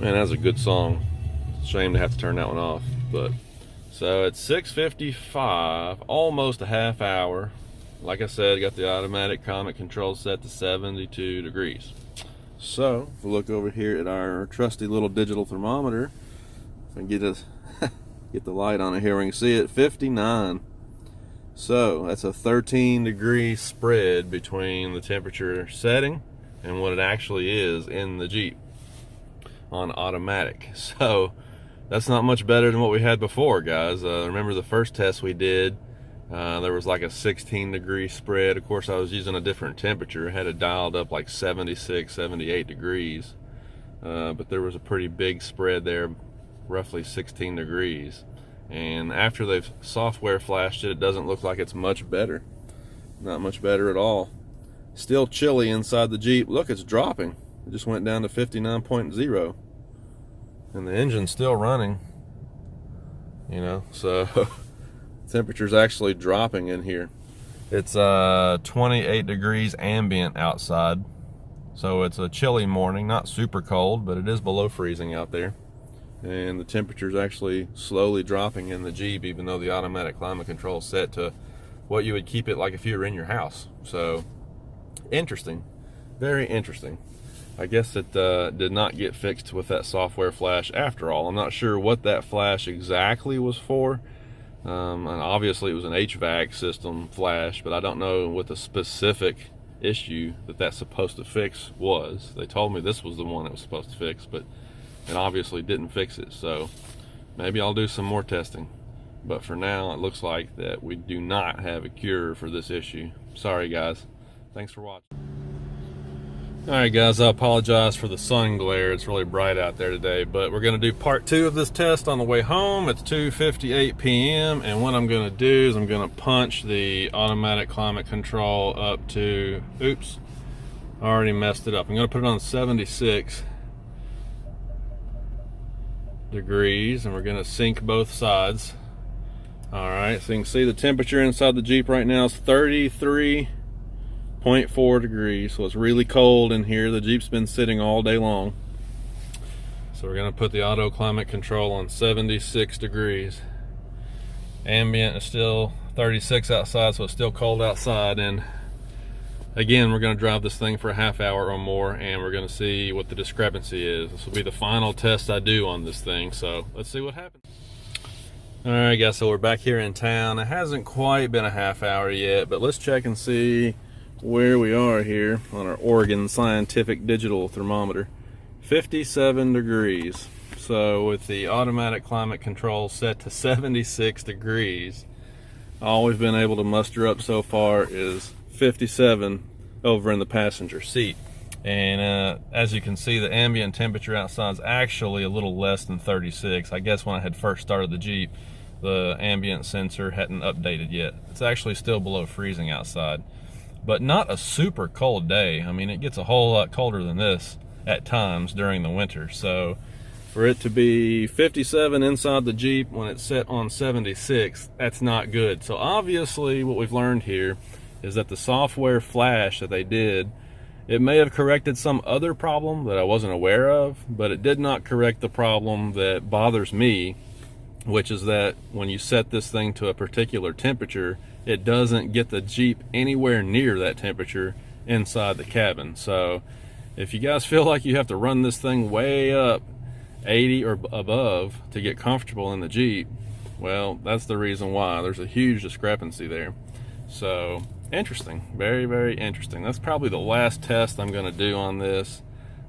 Man, that's a good song. Shame to have to turn that one off. But so it's 6:55, almost a half hour. Like I said, got the automatic climate control set to 72 degrees. So if we look over here at our trusty little digital thermometer, if I can get the light on it here, we can see it, 59. So that's a 13-degree spread between the temperature setting and what it actually is in the Jeep on automatic. So that's not much better than what we had before, guys. Remember the first test we did, there was like a 16-degree spread. Of course, I was using a different temperature. I had it dialed up like 76, 78 degrees. But there was a pretty big spread there, roughly 16 degrees. And after they've software flashed it, it doesn't look like it's much better. Not much better at all. Still chilly inside the Jeep. Look, it's dropping. It just went down to 59.0. And the engine's still running. You know, so temperature's actually dropping in here. It's 28 degrees ambient outside. So it's a chilly morning, not super cold, but it is below freezing out there. And the temperature's actually slowly dropping in the Jeep, even though the automatic climate control is set to what you would keep it like if you were in your house. So interesting, very interesting. I guess it did not get fixed with that software flash after all. I'm not sure what that flash exactly was for. And obviously it was an HVAC system flash, but I don't know what the specific issue that that's supposed to fix was. They told me this was the one that was supposed to fix, but it obviously didn't fix it. So maybe I'll do some more testing. But for now, it looks like that we do not have a cure for this issue. Sorry, guys. Thanks for watching. Alright guys, I apologize for the sun glare. It's really bright out there today, but we're going to do part 2 of this test on the way home. It's 2:58 p.m. and what I'm going to do is I'm going to punch the automatic climate control up to, oops, I already messed it up. I'm going to put it on 76 degrees and we're going to sync both sides. Alright, so you can see the temperature inside the Jeep right now is 33.4 degrees, so it's really cold in here. The Jeep's been sitting all day long. So we're going to put the auto climate control on 76 degrees. Ambient is still 36 outside, so it's still cold outside. And again, we're going to drive this thing for a half hour or more, and we're going to see what the discrepancy is. This will be the final test I do on this thing, so let's see what happens. Alright guys, so we're back here in town. It hasn't quite been a half hour yet, but let's check and see where we are here on our Oregon Scientific Digital Thermometer. 57 degrees. So with the automatic climate control set to 76 degrees, all we've been able to muster up so far is 57 over in the passenger seat. And as you can see, the ambient temperature outside is actually a little less than 36. I guess when I had first started the Jeep, the ambient sensor hadn't updated yet. It's actually still below freezing outside. But not a super cold day. I mean, it gets a whole lot colder than this at times during the winter. So for it to be 57 inside the Jeep when it's set on 76, that's not good. So obviously what we've learned here is that the software flash that they did, it may have corrected some other problem that I wasn't aware of, but it did not correct the problem that bothers me, which is that when you set this thing to a particular temperature, it doesn't get the Jeep anywhere near that temperature inside the cabin. So if you guys feel like you have to run this thing way up 80 or above to get comfortable in the Jeep, well, that's the reason why. There's a huge discrepancy there. So interesting, very, very interesting. That's probably the last test I'm going to do on this.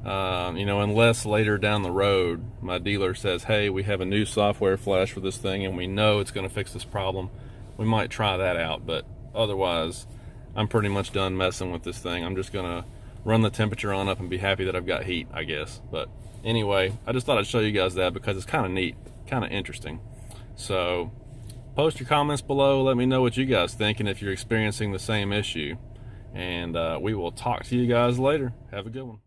You know, unless later down the road my dealer says, hey, we have a new software flash for this thing and we know it's going to fix this problem, we might try that out. But otherwise, I'm pretty much done messing with this thing. I'm just going to run the temperature on up and be happy that I've got heat, I guess. But anyway, I just thought I'd show you guys that because it's kind of neat, kind of interesting. So post your comments below. Let me know what you guys think and if you're experiencing the same issue. And we will talk to you guys later. Have a good one.